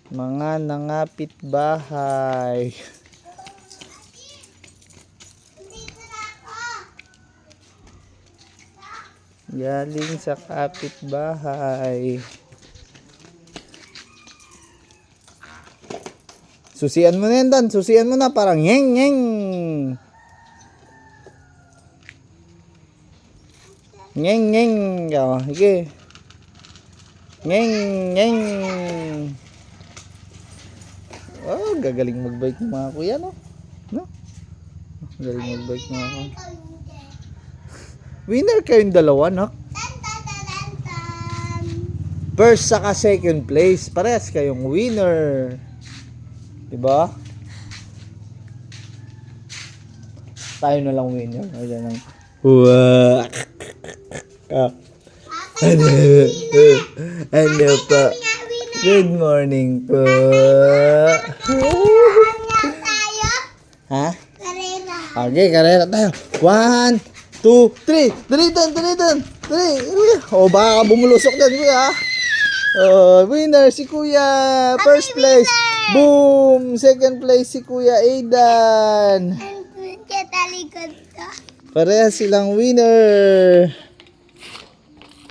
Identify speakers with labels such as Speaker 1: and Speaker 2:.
Speaker 1: Mga nangapit bahay. Galing sa kapitbahay. Susian mo na yan, Dan. Susian mo na. Parang ngeng ngeng. Ngeng ngeng. Oh, sige. Ngeng ngeng. Oh, gagaling magbike ng mga kuya, no? No? Gagaling magbike mga kuya. Winner kayong dalawa, no? First saka second place. Parehas kayong winner. Diba? Tayo na lang winner. Ayan lang. Wow. Ano po? Good morning po. Ha? Okay, karera tayo. 1, 2, 3. Dalitan. Dali. O baka bumulusok din, kuya. Winner si kuya. First place. Boom! Second place si Kuya Aidan. Parehas silang winner.